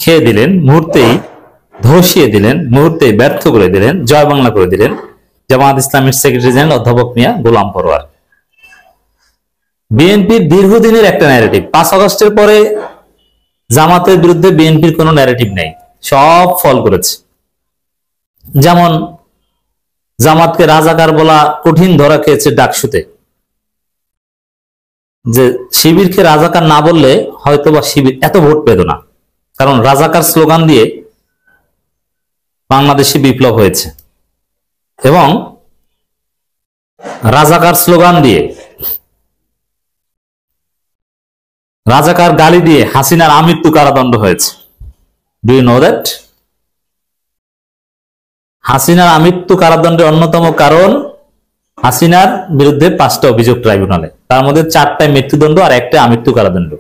খেয়ে দিলেন, মুহূর্তেই ধসিয়ে দিলেন, মুহূর্তেই ব্যর্থ করে দিলেন, জয় বাংলা করে দিলেন জামায়াত ইসলামের সেক্রেটারি জেনারেল অধ্যাপক মিয়া গোলাম পরোয়ার। বিএনপির দীর্ঘদিনের একটা ন্যারেটিভ, 5 আগস্টের পরে জামাতের বিরুদ্ধে বিএনপির কোনো ন্যারেটিভ নেই, সব ফল করেছে। যেমন জামাতকে রাজাকার বলা কঠিন ধরা খেয়েছে ডাকসুতে, যে শিবিরকে রাজাকার না বললে হয়তোবা শিবির এত ভোট পেত না, কারণ রাজাকার স্লোগান দিয়ে বাংলাদেশে বিপ্লব হয়েছে এবং রাজাকার স্লোগান দিয়ে, রাজাকার গালি দিয়ে হাসিনার আমৃত্যু কারাদণ্ড হয়েছে। Do you know that? হাসিনার আমৃত্যু কারাদণ্ডের অন্যতম কারণ হাসিনার বিরুদ্ধে 5টা অভিযোগ ট্রাইব্যুনালে, তার মধ্যে 4টায় মৃত্যুদণ্ড আর 1টায় আমৃত্যু কারাদণ্ড।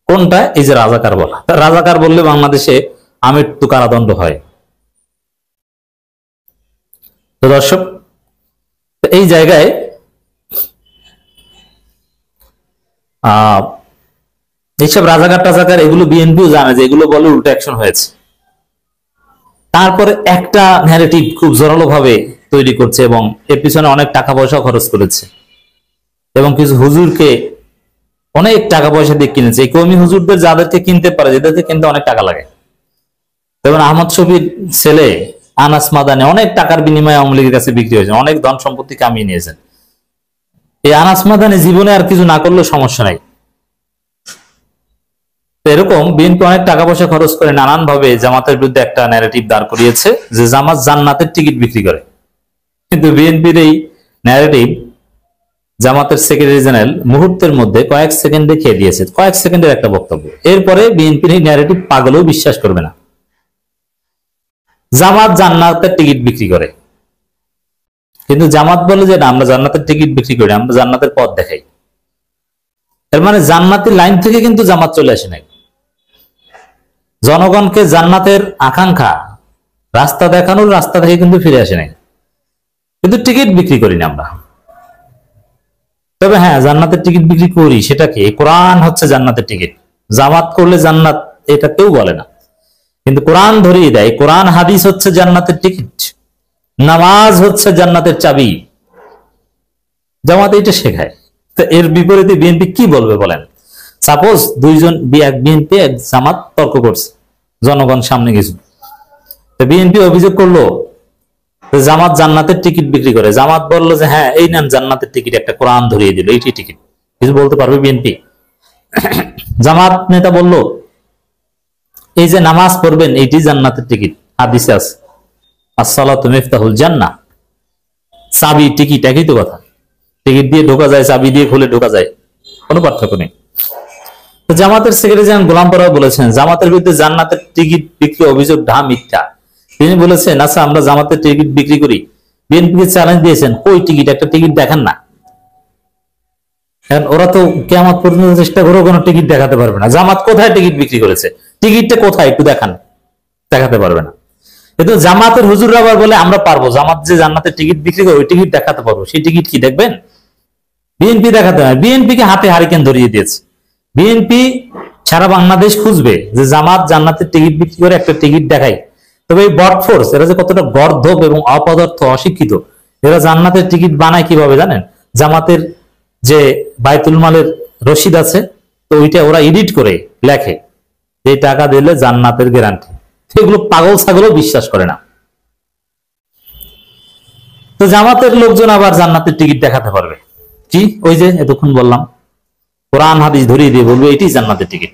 কোনটা? এই যে রাজাকার বলা। রাজাকার বললে বাংলাদেশে আমৃত্যু কারাদণ্ড হয়। তো দর্শক, এই জায়গায় এইসব রাজাকার টাজাকার এগুলো বিএনপিও জানে যে এগুলো বলে উল্টো অ্যাকশন হয়েছে। তারপরে একটা ন্যারেটিভ খুব জোরালো ভাবে তৈরি করছে এবং এর পিছনে অনেক টাকা পয়সা খরচ করেছে এবং কিছু হুজুরকে অনেক টাকা পয়সা দিয়ে কিনেছে। এই কওমি হুজুরদের যাদেরকে কিনতে পারে, যাদেরকে কিনতে অনেক টাকা লাগে, যেমন আহমদ শফির ছেলে আনাস মাদানি অনেক টাকার বিনিময়ে আওয়ামী লীগের কাছে বিক্রি হয়েছে, অনেক ধন সম্পত্তি কামিয়ে নিয়েছেন। এই আনাস মাদানি জীবনে আর কিছু না করলেও সমস্যা নাই। এরকম বিএনপি অনেক টাকা পয়সা খরচ করে নানান ভাবে জামাতের বিরুদ্ধে একটা ন্যারেটিভ দাঁড় করিয়েছে যে জামাত জান্নাতের টিকিট বিক্রি করে। কিন্তু বিএনপির এই ন্যারেটিভ জামাতের সেক্রেটারি জেনারেল মুহূর্তের মধ্যে কয়েক সেকেন্ডে খেয়ে দিয়েছে, কয়েক সেকেন্ডের একটা বক্তব্য। এরপরে বিএনপির এই ন্যারেটিভ পাগলেও বিশ্বাস করবে না। জামাত জান্নাতের টিকিট বিক্রি করে, কিন্তু জামাত বলে যে না, আমরা জান্নাতের টিকিট বিক্রি করি, আমরা জান্নাতের পথ দেখাই। এর মানে জান্নাতের লাইন থেকে কিন্তু জামাত চলে আসে নাই। জনগণকে জান্নাতের আকাঙ্ক্ষা, রাস্তা দেখানোর রাস্তা থেকে কিন্তু ফিরে আসে নাই, কিন্তু টিকিট বিক্রি করি না আমরা। তবে হ্যাঁ, জান্নাতের টিকিট বিক্রি করি, সেটা কি? কোরআন হচ্ছে জান্নাতের টিকিট। জামাত করলে জান্নাত এটা কেউ বলে না, কিন্তু কোরআন ধরিয়ে দেয়। কোরআন হাদিস হচ্ছে জান্নাতের টিকিট, নামাজ হচ্ছে জান্নাতের চাবি। জামাত এটা শেখায়। তো এর বিপরীতে বিএনপি কি বলবে বলেন? সাপোজ দুইজন, এক বিএনপি এক জামাত তর্ক করছে, জনগণ সামনে কিছু, তো বিএনপি অভিযোগ করলো জামাত জান্নাতের টিকিট বিক্রি করে। জামাত বললো যে হ্যাঁ, এই নেন জান্নাতের টিকিট, একটা কোরআন ধরিয়ে দিল, এইটি টিকিট। কিছু বলতে পারবে বিএনপি? জামাত নেতা বলল এই যে নামাজ পড়বেন এইটি জান্নাতের টিকিট, হাদিসে আছে আসসালাতু মিফতাহুল জান্নাহ, চাবি টিকিট একই তো কথা। টিকিট দিয়ে ঢোকা যায়, চাবি দিয়ে খুলে ঢোকা যায়, কোনো পার্থক্য নেই। তো জামাতের সেক্রেটারি জেনারেল গোলাম পরোয়ার বলেছেন জামাতের বিরুদ্ধে জান্নাতের টিকিট বিক্রি অভিযোগ মিথ্যা। তিনি বলেছেন আচ্ছা, আমরা জামাতের টিকিট বিক্রি করি। বিএনপিকে চ্যালেঞ্জ দিয়েছেন, কই টিকিট, একটা টিকিট দেখান না। ওরা তো কিয়ামত পর্যন্ত চেষ্টা করেও কোনো টিকিট দেখাতে পারবে না। জামাত কোথায় টিকিট বিক্রি করেছে, টিকিটটা কোথায় একটু দেখান, দেখাতে পারবে না। কিন্তু জামাতের হুজুররা আবার বলে আমরা পারবো, জামাত যে জান্নাতের টিকিট বিক্রি করে ওই টিকিট দেখাতে পারবো। সেই টিকিট কি দেখবেন? বিএনপি দেখাতে হয়। বিএনপিকে হাতে হারিকেন ধরিয়ে দিয়েছে। বিএনপি সারা বাংলাদেশ খুঁজবে যে জামাত জান্নাতের টিকিট বিক্রি করে একটা টিকিট দেখাই। তবে এই বটফোর্স, এরা যে কতটা গর্ধব এবং অপদার্থ, অশিক্ষিত, এরা জান্নাতের টিকিট বানায় কিভাবে জানেন? জামাতের যে বাইতুল মালের রসিদ আছে, তো ওইটা ওরা এডিট করে লেখে এই টাকা দিলে জান্নাতের গ্যারান্টি। এগুলো পাগল ছাগলও বিশ্বাস করে না। তো জামাতের লোকজন আবার জান্নাতের টিকিট দেখাতে পারবে কি? ওই যে এতক্ষণ বললাম, কোরআন হাদিস ধরিয়ে দিয়ে বলবে এটি জান্নাতের টিকিট।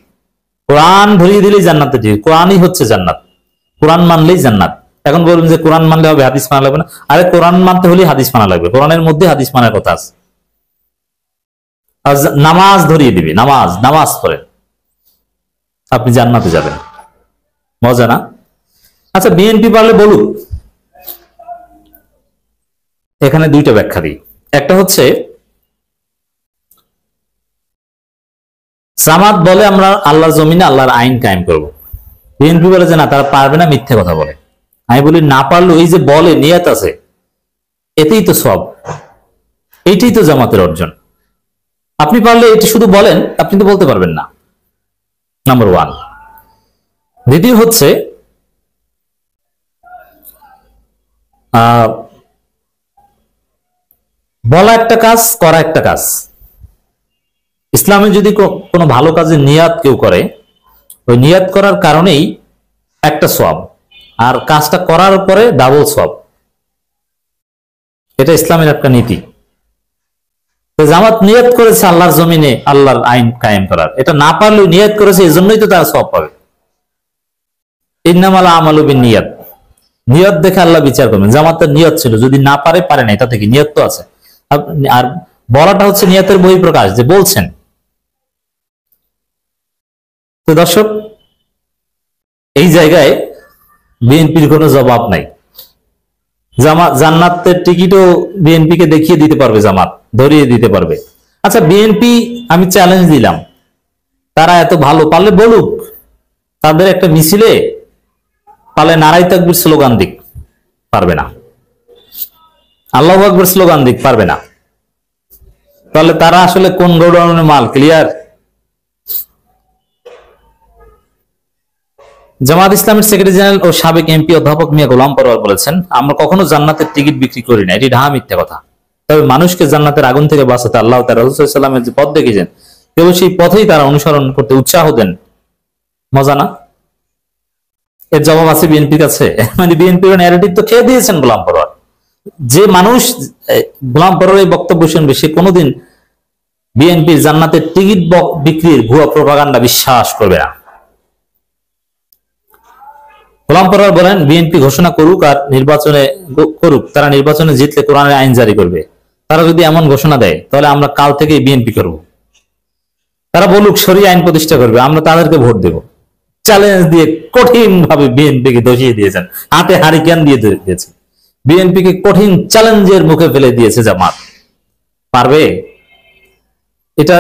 কোরআন ধরিয়ে দিলেই জান্নাতের টিকিট, কোরআনই হচ্ছে জান্নাত, কোরআন মানলেই জান্নাত। এখন বলবেন যে কোরআন মানলে হবে, হাদিস মানা লাগবে না। আরে কোরআন মানতে হলে হাদিস মানা লাগবে, কোরআনের মধ্যে হাদিস মানার কথা আছে। আর নামাজ ধরিয়ে দিবে, নামাজ নামাজ পড়েন, আপনি জান্নাতে যাবেন। মজা না? আচ্ছা, বিএনপি পারলে বলুক। এখানে দুইটা ব্যাখ্যা দিই। একটা হচ্ছে জামাত বলে আমরা আল্লাহর জমিনে আল্লাহর আইন কায়েম করব। বিএনপি বলে যে না, তারা পারবে না, মিথ্যে কথা বলে। আমি বলি না পারলেও এই যে বলে, নিয়ত আছে, এতেই তো সব, এইটাই তো জামাতের অর্জন। আপনি পারলে এটা শুধু বলেন, আপনি তো বলতে পারবেন না, নাম্বার ওয়ান। দ্বিতীয় হচ্ছে বলা একটা কাজ, করা একটা কাজ। ইসলামে যদি কোনো ভালো কাজের নিয়াত কেউ করে, ওই নিয়াত করার কারণেই একটা সওয়াব, আর কাজটা করার পরে ডাবল সওয়াব। এটা ইসলামের একটা নীতি। জামাত নিয়াত করেছে আল্লাহর জমিনে আল্লাহর আইন কায়েম করার, এটা না পারলেও নিয়াত করেছে, এই জন্যই তো তারা সওয়াব পাবে। ইন্নামাল আমালু বিন্নিয়াত, নিয়ত দেখে আল্লাহ বিচার করবেন। জামাতের নিয়ত ছিল, যদি না পারে পারে নাই, তাতে কি নিয়ত তো আছে। আর বলাটা হচ্ছে নিয়তের বহিঃপ্রকাশ, যে বলছেন। তো দর্শক, এই জায়গায় বিএনপির কোনো জবাব নাই। জান্নাতের টিকিটও বিএনপি কে দেখিয়ে দিতে পারবে, জামাত ধরিয়ে দিতে পারবে। আচ্ছা, বিএনপি আমি চ্যালেঞ্জ দিলাম, তারা এত ভালো, পারলে বলুক, তাদের একটা মিছিলে পারলে নারাই তাকবীর স্লোগান দিক, পারবে না। আল্লাহু আকবার স্লোগান দিক, পারবে না। তাহলে তারা আসলে কোন গোডাউনের মাল? ক্লিয়ার? জামাত ইসলামের সেক্রেটারি জেনারেল ও সাবেক এমপি অধ্যাপক মিয়া গোলাম পরোয়ার বলেছেন, আমরা কখনো জান্নাতের টিকিট বিক্রি করি না, এটি ঢাহা মিথ্যা কথা। তবে মানুষকে জান্নাতের আগুন থেকে বাঁচাতে আল্লাহ তাআলা রাসূল সাল্লাল্লাহু আলাইহি ওয়াসাল্লামের যে পথ দেখিয়েছেন, কেবল সেই পথেই তারা অনুসরণ করতে উৎসাহ দেন। মজা না? এর জবাব আছে বিএনপির কাছে? মানে বিএনপির ন্যারেটিভ তো খেয়ে দিয়েছেন গোলাম পরোয়ার। যে মানুষ গোলাম পরোয়ারের বক্তব্য শুনবে, সে কোনোদিন বিএনপির জান্নাতের টিকিট বিক্রির ভুয়া প্রপাগান্ডা বিশ্বাস করবে না। গোলাম পরোয়ার বলেন, বিএনপি ঘোষণা করুক আর নির্বাচনে করুক, তারা নির্বাচনে জিতলে কোরআনের আইন জারি করবে। তারা যদি এমন ঘোষণা দেয়, তাহলে আমরা কাল থেকে বিএনপি করব। তারা বলুক শরিয়া আইন প্রতিষ্ঠা করবে, আমরা তাদেরকে ভোট দেব। চ্যালেঞ্জ দিয়ে কঠিন ভাবে বিএনপি কে দোষিয়ে দিয়েছেন, হাতে হারিকেন দিয়ে দিয়েছে। বিএনপি কে কঠিন চ্যালেঞ্জের মুখে ফেলে দিয়েছে জামাত। পারবে? এটা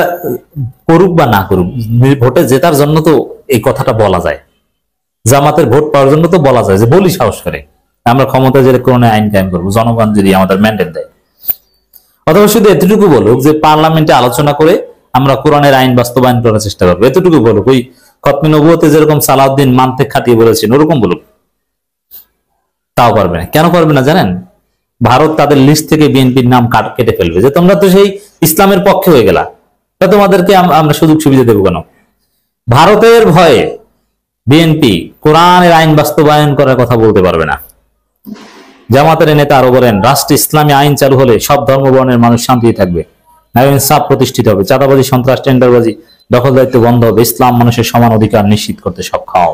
করুক বা না করুক, ভোটে জেতার জন্য তো এই কথাটা বলা যায়, জামাতের ভোট পাওয়ার জন্য তো বলা যায়, যে বলি সাহস করে আমরা ক্ষমতা জেলে কোরআনের আইন কায়েম করবো, জনগণ যদি আমাদের ম্যান্ডেট দেয়। অথবা শুধু এতটুকু বলুক যে পার্লামেন্টে আলোচনা করে আমরা কোরআনের আইন বাস্তবায়ন করার চেষ্টা করবো, এতটুকু বলুক। ওই খতমে নবুয়তে যেরকম সালাউদ্দিন মানতে খাটিয়ে বলেছেন, ওরকম বলুক। তাও পারবে না। কেন পারবে না জানেন? ভারত তাদের লিস্ট থেকে বিএনপির নাম কেটে ফেলবে, যে তোমরা তো সেই ইসলামের পক্ষে হয়ে গেলা, তা তোমাদেরকে আমরা সুযোগ সুবিধা দেবো কেন? ভারতের ভয়ে বিএনপি কোরআনের আইন বাস্তবায়ন করার কথা বলতে পারবে না। জামাতের নেতা আরো বলেন, রাষ্ট্রে ইসলামী আইন চালু হলে সব ধর্মবর্ণের মানুষ শান্তিতে থাকবে, ন্যায় ইনসাফ প্রতিষ্ঠিত হবে, চাঁদাবাজি, সন্ত্রাস, টেন্ডারবাজি, দখলদারিত্ব বন্ধ হবে, ইসলাম মানুষের সমান অধিকার নিশ্চিত করতে সক্ষম।